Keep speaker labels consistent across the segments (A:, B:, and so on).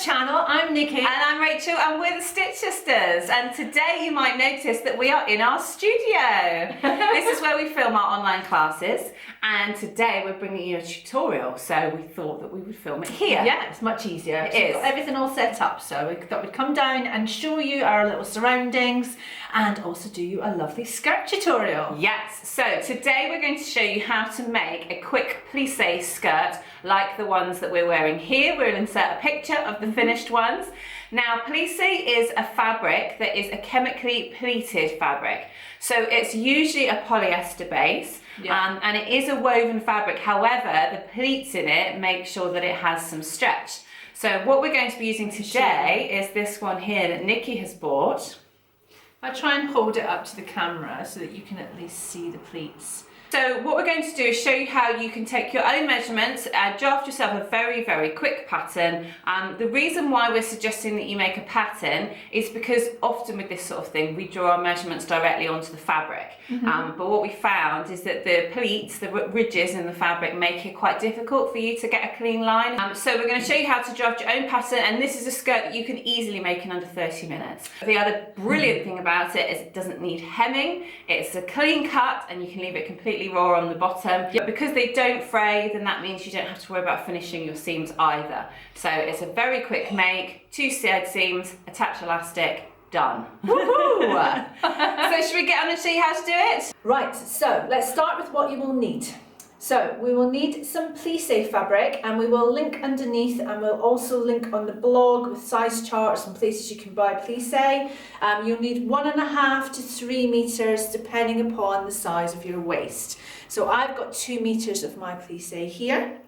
A: channel. I'm Nikki.
B: And I'm Rachel, and we're the Stitch Sisters. And today you might notice that we are in our studio. This is where we film our online classes. And today we're bringing you a tutorial. So we thought that we would film it here.
A: Yeah, it's much easier.
B: It is.
A: We've got everything all set up. So we thought we'd come down and show you our little surroundings and also do you a lovely skirt tutorial.
B: Yes. So today we're going to show you how to make a quick plisse skirt like the ones that we're wearing here. We'll insert a picture of the finished ones. Now, plisse is a fabric that is a chemically pleated fabric. So it's usually a polyester base, and it is a woven fabric. However, the pleats in it make sure that it has some stretch. So what we're going to be using today is this one here that Nikki has bought.
A: I'll try and hold it up to the camera so that you can at least see the pleats.
B: So what we're going to do is show you how you can take your own measurements and draft yourself a very, very quick pattern. The reason why we're suggesting that you make a pattern is because often with this sort of thing, we draw our measurements directly onto the fabric. But what we found is that the pleats, the ridges in the fabric, make it quite difficult for you to get a clean line. So we're going to show you how to draft your own pattern, and this is a skirt that you can easily make in under 30 minutes. The other brilliant thing about it is it doesn't need hemming. It's a clean cut and you can leave it completely raw on the bottom. But because they don't fray, then that means you don't have to worry about finishing your seams either. So it's a very quick make, 2 side seams, attach elastic, done. Woohoo! So should we get on and show you how to do it?
A: Right, so let's start with what you will need. So we will need some plisse fabric, and we will link underneath, and we'll also link on the blog with size charts and places you can buy plisse. You'll need 1.5 to 3 meters depending upon the size of your waist. So I've got 2 meters of my plisse here.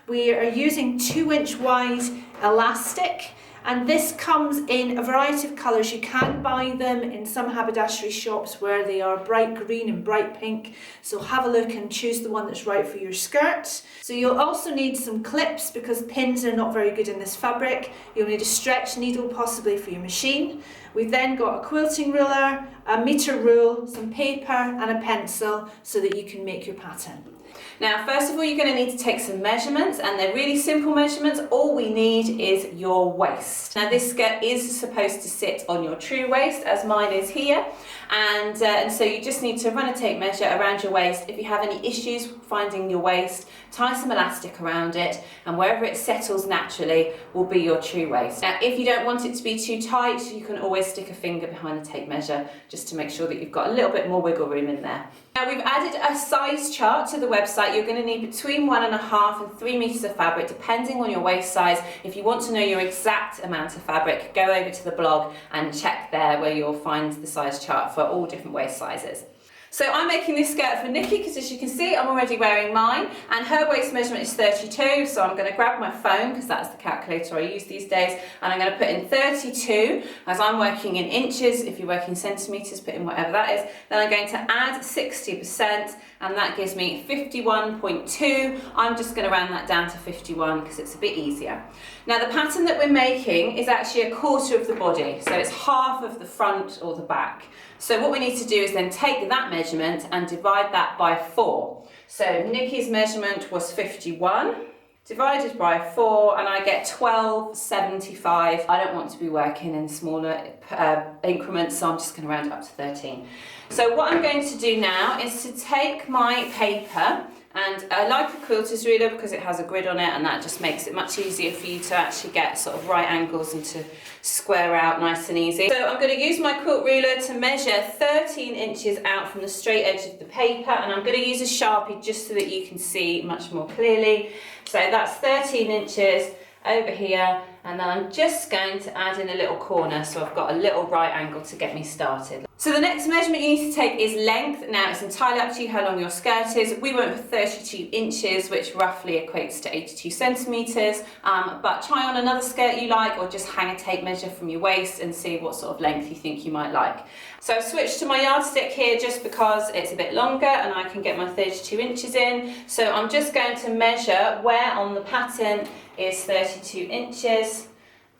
A: We are using 2-inch wide elastic, and this comes in a variety of colours. You can buy them in some haberdashery shops where they are bright green and bright pink. So have a look and choose the one that's right for your skirt. So you'll also need some clips because pins are not very good in this fabric. You'll need a stretch needle possibly for your machine. We've then got a quilting ruler, a metre rule, some paper and a pencil so that you can make your pattern.
B: Now, first of all, you're going to need to take some measurements, and they're really simple measurements. All we need is your waist. Now, this skirt is supposed to sit on your true waist, as mine is here, and so you just need to run a tape measure around your waist. If you have any issues finding your waist, tie some elastic around it, and wherever it settles naturally will be your true waist. Now, if you don't want it to be too tight, you can always stick a finger behind the tape measure just to make sure that you've got a little bit more wiggle room in there. Now, we've added a size chart to the website. You're going to need between 1.5 and 3 meters of fabric, depending on your waist size. If you want to know your exact amount of fabric, go over to the blog and check there where you'll find the size chart for all different waist sizes. So I'm making this skirt for Nikki because, as you can see, I'm already wearing mine, and her waist measurement is 32, so I'm going to grab my phone because that's the calculator I use these days, and I'm going to put in 32 as I'm working in inches. If you're working centimetres, put in whatever that is. Then I'm going to add 60%, and that gives me 51.2. I'm just going to round that down to 51 because it's a bit easier. Now, the pattern that we're making is actually 1/4 of the body, so it's half of the front or the back. So what we need to do is then take that measurement and divide that by 4. So Nikki's measurement was 51, divided by 4, and I get 12.75. I don't want to be working in smaller increments, so I'm just going to round it up to 13. So what I'm going to do now is to take my paper, and I like a quilter's ruler because it has a grid on it, and that just makes it much easier for you to actually get sort of right angles and to square out nice and easy. So I'm going to use my quilt ruler to measure 13 inches out from the straight edge of the paper, and I'm going to use a Sharpie just so that you can see much more clearly. So that's 13 inches over here, and then I'm just going to add in a little corner so I've got a little right angle to get me started. So the next measurement you need to take is length. Now, it's entirely up to you how long your skirt is. We went for 32 inches, which roughly equates to 82 centimetres, but try on another skirt you like, or just hang a tape measure from your waist and see what sort of length you think you might like. So I've switched to my yardstick here just because it's a bit longer and I can get my 32 inches in. So I'm just going to measure where on the pattern is 32 inches.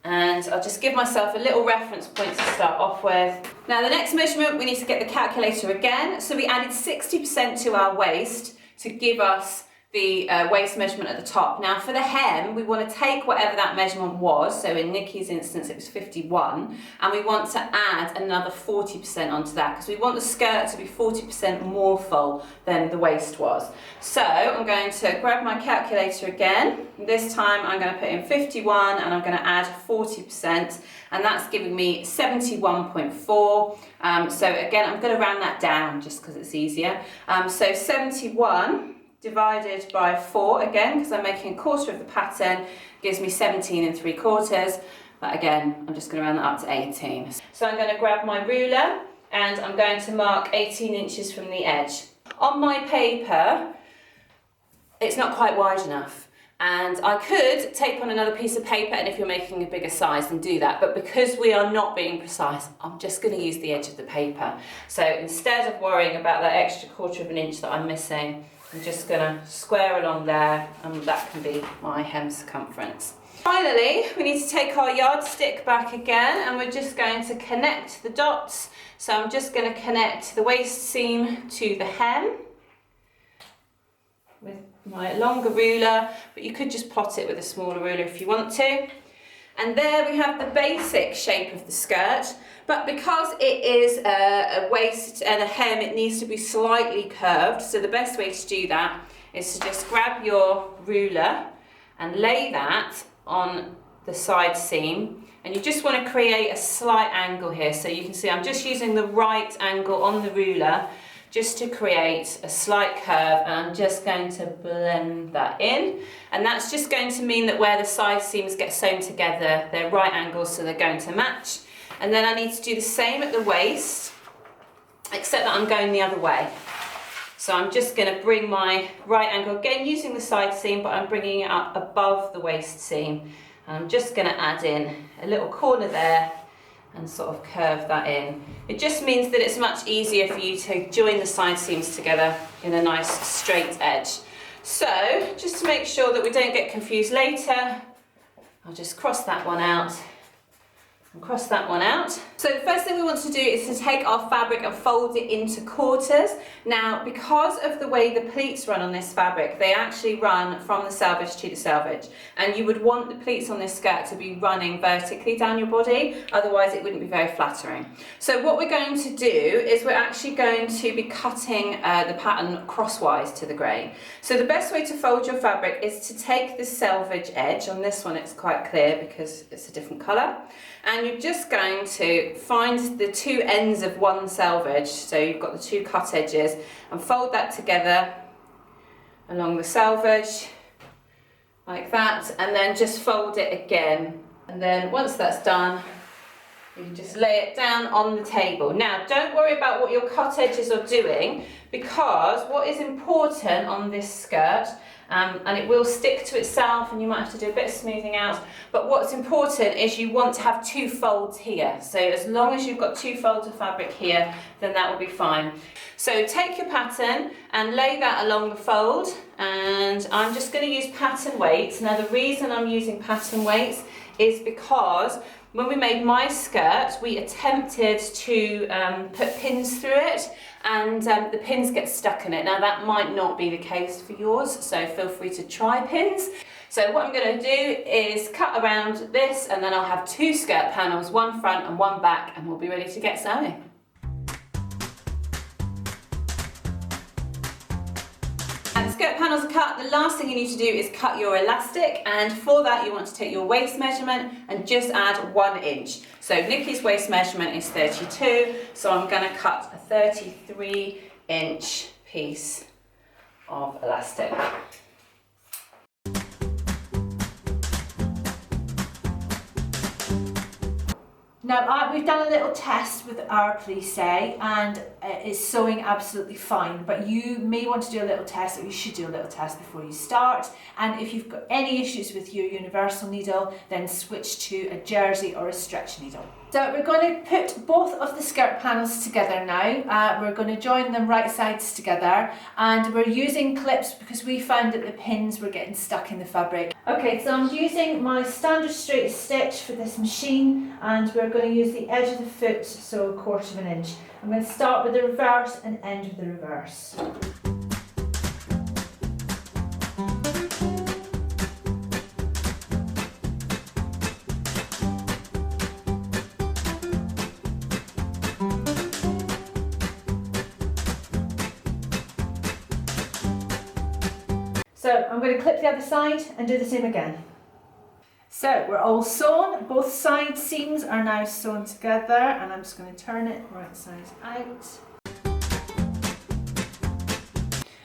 B: And I'll just give myself a little reference point to start off with. Now, the next measurement, we need to get the calculator again. So we added 60% to our waist to give us the waist measurement at the top. Now for the hem, we want to take whatever that measurement was, so in Nikki's instance it was 51, and we want to add another 40% onto that, because we want the skirt to be 40% more full than the waist was. So I'm going to grab my calculator again. This time I'm going to put in 51 and I'm going to add 40%, and that's giving me 71.4. So again, I'm going to round that down just because it's easier. So 71 divided by 4, again, because I'm making a quarter of the pattern, gives me 17 3/4. But again, I'm just going to round that up to 18. So I'm going to grab my ruler and I'm going to mark 18 inches from the edge. On my paper, it's not quite wide enough. And I could tape on another piece of paper, and if you're making a bigger size, then do that. But because we are not being precise, I'm just going to use the edge of the paper. So instead of worrying about that extra quarter of an inch that I'm missing, I'm just going to square along there, and that can be my hem circumference. Finally, we need to take our yardstick back again, and we're just going to connect the dots. So I'm just going to connect the waist seam to the hem with my longer ruler, but you could just plot it with a smaller ruler if you want to. And there we have the basic shape of the skirt, but because it is a waist and a hem, it needs to be slightly curved. So the best way to do that is to just grab your ruler and lay that on the side seam, and you just want to create a slight angle here. So you can see I'm just using the right angle on the ruler just to create a slight curve, and I'm just going to blend that in. And that's just going to mean that where the side seams get sewn together, they're right angles, so they're going to match. And then I need to do the same at the waist, except that I'm going the other way. So I'm just going to bring my right angle, again using the side seam, but I'm bringing it up above the waist seam. And I'm just going to add in a little corner there and sort of curve that in. It just means that it's much easier for you to join the side seams together in a nice straight edge. So just to make sure that we don't get confused later, I'll just cross that one out and cross that one out. So the first thing we want to do is to take our fabric and fold it into quarters. Now, because of the way the pleats run on this fabric, they actually run from the selvage to the selvage. And you would want the pleats on this skirt to be running vertically down your body, otherwise it wouldn't be very flattering. So what we're going to do is we're actually going to be cutting the pattern crosswise to the grain. So the best way to fold your fabric is to take the selvage edge. On this one it's quite clear because it's a different colour. And you're just going to find the two ends of one selvage, so you've got the two cut edges, and fold that together along the selvage like that, and then just fold it again. And then once that's done, you can just lay it down on the table. Now, don't worry about what your cut edges are doing, because what is important on this skirt, and it will stick to itself and you might have to do a bit of smoothing out, but what's important is you want to have two folds here. So as long as you've got two folds of fabric here, then that will be fine. So take your pattern and lay that along the fold, and I'm just going to use pattern weights. Now the reason I'm using pattern weights is because when we made my skirt, we attempted to put pins through it, and the pins get stuck in it. Now that might not be the case for yours, so feel free to try pins. So what I'm going to do is cut around this, and then I'll have two skirt panels, one front and one back, and we'll be ready to get sewing. Skirt panels are cut. The last thing you need to do is cut your elastic, and for that you want to take your waist measurement and just add 1 inch. So Nikki's waist measurement is 32, so I'm going to cut a 33-inch piece of elastic.
A: Now, we've done a little test with our plisse, and it's sewing absolutely fine, but you may want to do a little test, or you should do a little test before you start. And if you've got any issues with your universal needle, then switch to a jersey or a stretch needle. So we're going to put both of the skirt panels together now. We're going to join them right sides together, and we're using clips because we found that the pins were getting stuck in the fabric. Okay, so I'm using my standard straight stitch for this machine, and we're going to use the edge of the foot, so 1/4 of an inch. I'm going to start with the reverse and end with the reverse. So I'm going to clip the other side and do the same again. So we're all sewn, both side seams are now sewn together, and I'm just going to turn it right side out.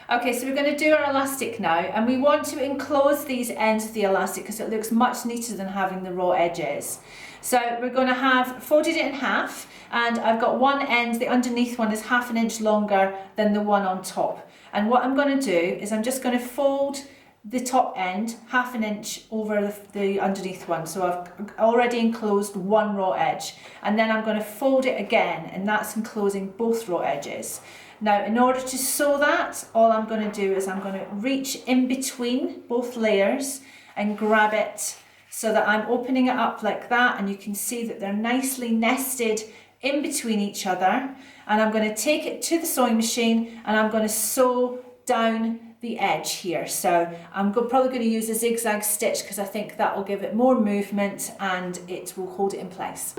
A: Okay, so we're going to do our elastic now, and we want to enclose these ends of the elastic because it looks much neater than having the raw edges. So we're going to have folded it in half, and I've got one end, the underneath one is 1/2 inch longer than the one on top. And what I'm going to do is I'm just going to fold the top end 1/2 inch over the underneath one. So I've already enclosed one raw edge, and then I'm going to fold it again, and that's enclosing both raw edges. Now, in order to sew that, all I'm going to do is I'm going to reach in between both layers and grab it so that I'm opening it up like that, and you can see that they're nicely nested in between each other. And I'm going to take it to the sewing machine and I'm going to sew down the edge here. So I'm probably going to use a zigzag stitch because I think that will give it more movement and it will hold it in place.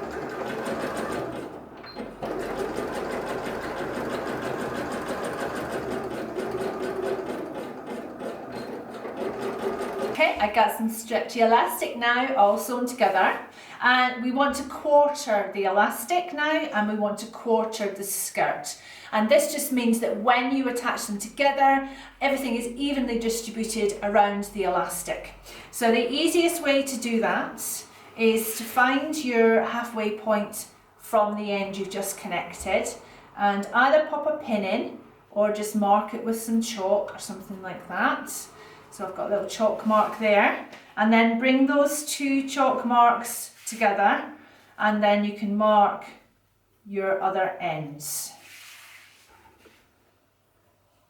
A: Okay, I got some stretchy elastic now all sewn together, and we want to quarter the elastic now, and we want to quarter the skirt. And this just means that when you attach them together, everything is evenly distributed around the elastic. So the easiest way to do that is to find your halfway point from the end you've just connected, and either pop a pin in or just mark it with some chalk or something like that. So I've got a little chalk mark there, and then bring those two chalk marks together, and then you can mark your other ends.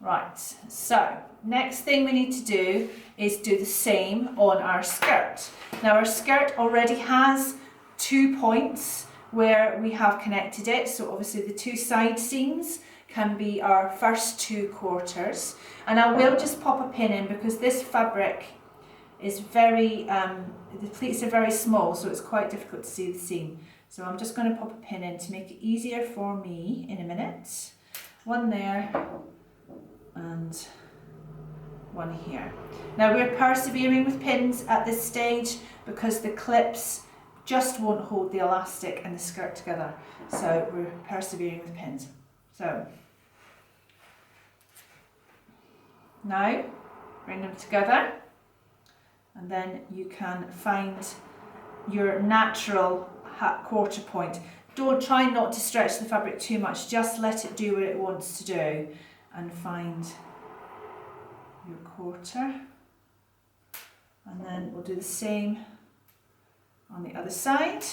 A: Right, so next thing we need to do is do the same on our skirt. Now our skirt already has 2 points where we have connected it, so obviously the two side seams can be our first 2 quarters, and I will just pop a pin in because this fabric is very, the pleats are very small, so it's quite difficult to see the seam. So I'm just going to pop a pin in to make it easier for me in a minute. One there and one here. Now we're persevering with pins at this stage because the clips just won't hold the elastic and the skirt together, so we're persevering with pins. So now bring them together, and then you can find your natural quarter point. Don't try not to stretch the fabric too much, just let it do what it wants to do, and find your quarter. And then we'll do the same on the other side.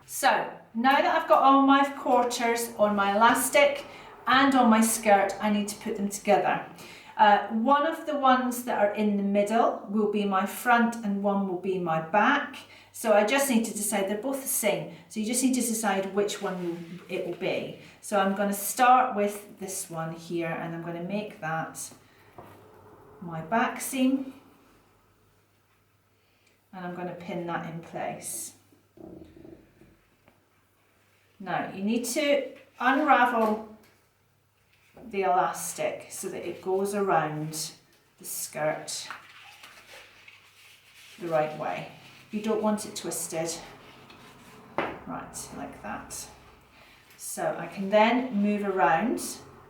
A: So now that I've got all my quarters on my elastic and on my skirt, I need to put them together. One of the ones that are in the middle will be my front and one will be my back. So I just need to decide, they're both the same, so you just need to decide which one it will be. So I'm going to start with this one here, and I'm going to make that my back seam, and I'm going to pin that in place. Now you need to unravel the elastic so that it goes around the skirt the right way. You don't want it twisted. Right, like that. So I can then move around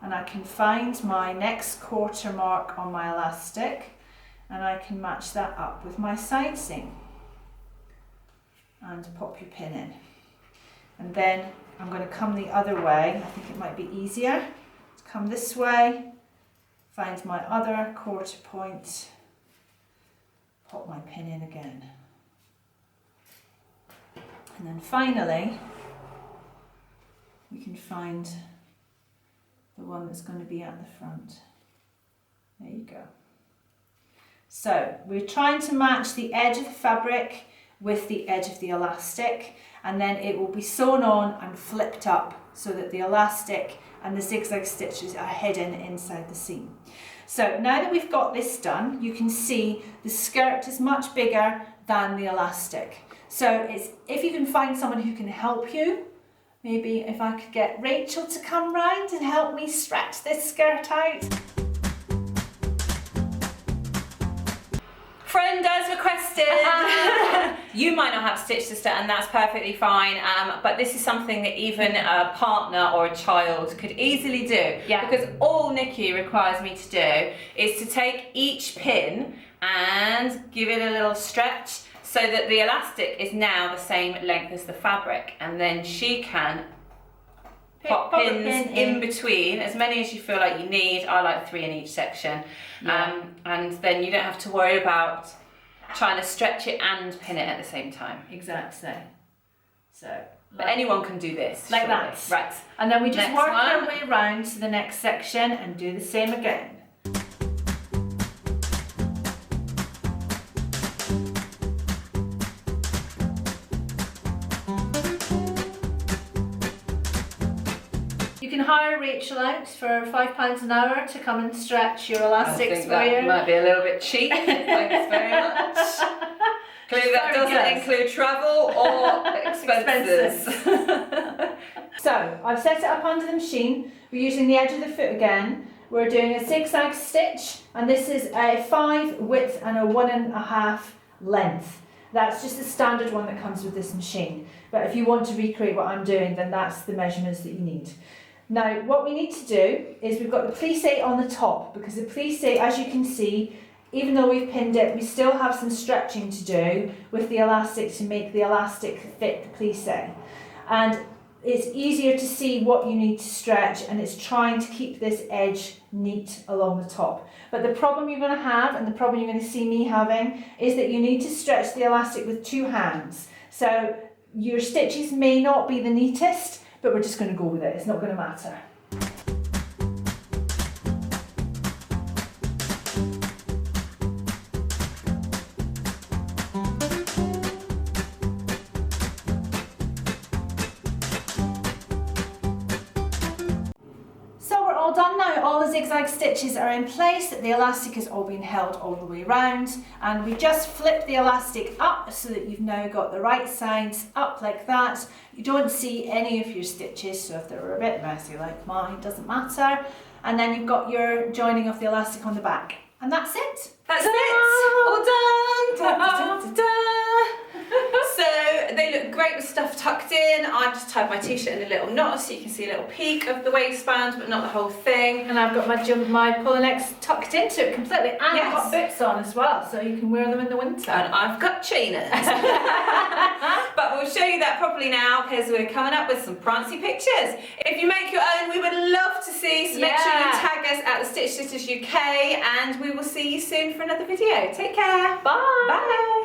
A: and I can find my next quarter mark on my elastic, and I can match that up with my side seam and pop your pin in. And then I'm going to come the other way. I think it might be easier to come this way, find my other quarter point, pop my pin in again. And then finally, we can find the one that's going to be at the front. There you go. So we're trying to match the edge of the fabric with the edge of the elastic, and then it will be sewn on and flipped up so that the elastic and the zigzag stitches are hidden inside the seam. So now that we've got this done, you can see the skirt is much bigger than the elastic. So if you can find someone who can help you Maybe if I could get Rachel to come round and help me stretch this skirt out.
B: Friend as requested. You might not have stitch sister, and that's perfectly fine, but this is something that even a partner or a child could easily do.
A: Yeah.
B: Because all Nikki requires me to do is to take each pin and give it a little stretch so that the elastic is now the same length as the fabric, and then she can pop pins in between, as many as you feel like you need. I like 3 in each section.
A: Yeah.
B: And then you don't have to worry about trying to stretch it and pin it at the same time.
A: Exactly. So,
B: But anyone can do this.
A: like
B: surely.
A: that.
B: Right.
A: And then we just
B: Next
A: work our
B: one.
A: way round to the next section and do the same again. You can hire Rachel out for £5 an hour to come and stretch your elastics
B: I think
A: for
B: that
A: you.
B: might be a little bit cheap. Thanks very much. Clearly that
A: Very
B: doesn't include travel or expenses.
A: So I've set it up under the machine. We're using the edge of the foot again. We're doing a zigzag stitch, and this is a 5 width and a 1.5 length. That's just the standard one that comes with this machine. But if you want to recreate what I'm doing, then that's the measurements that you need. Now, what we need to do is we've got the plisse on the top, because the plisse, as you can see, even though we've pinned it, we still have some stretching to do with the elastic to make the elastic fit the plisse. And it's easier to see what you need to stretch, and it's trying to keep this edge neat along the top. But the problem you're going to have, and the problem you're going to see me having, is that you need to stretch the elastic with 2 hands. So your stitches may not be the neatest, but we're just going to go with it. It's not going to matter. So we're all done now. All the zigzag stitches are in place. The elastic has all been held all the way around, and we just flip the elastic up so that you've now got the right sides up like that. You don't see any of your stitches, so if they're a bit messy like mine, it doesn't matter. And then you've got your joining of the elastic on the back, and that's it.
B: That's it. All done. Da, da, da, da. So they look great with stuff tucked in. I've just tied my t-shirt in a little knot so you can see a little peak of the waistband, but not the whole thing.
A: And I've got my pull necks tucked into it completely, and I've got boots on as well, so you can wear them in the winter.
B: And I've got trainers. But we'll show you that properly now, because we're coming up with some prancy pictures. If you make your own, we would love to see, so make sure you tag us at the Stitch Sisters UK, and we will see you soon for another video. Take care.
A: Bye.
B: Bye.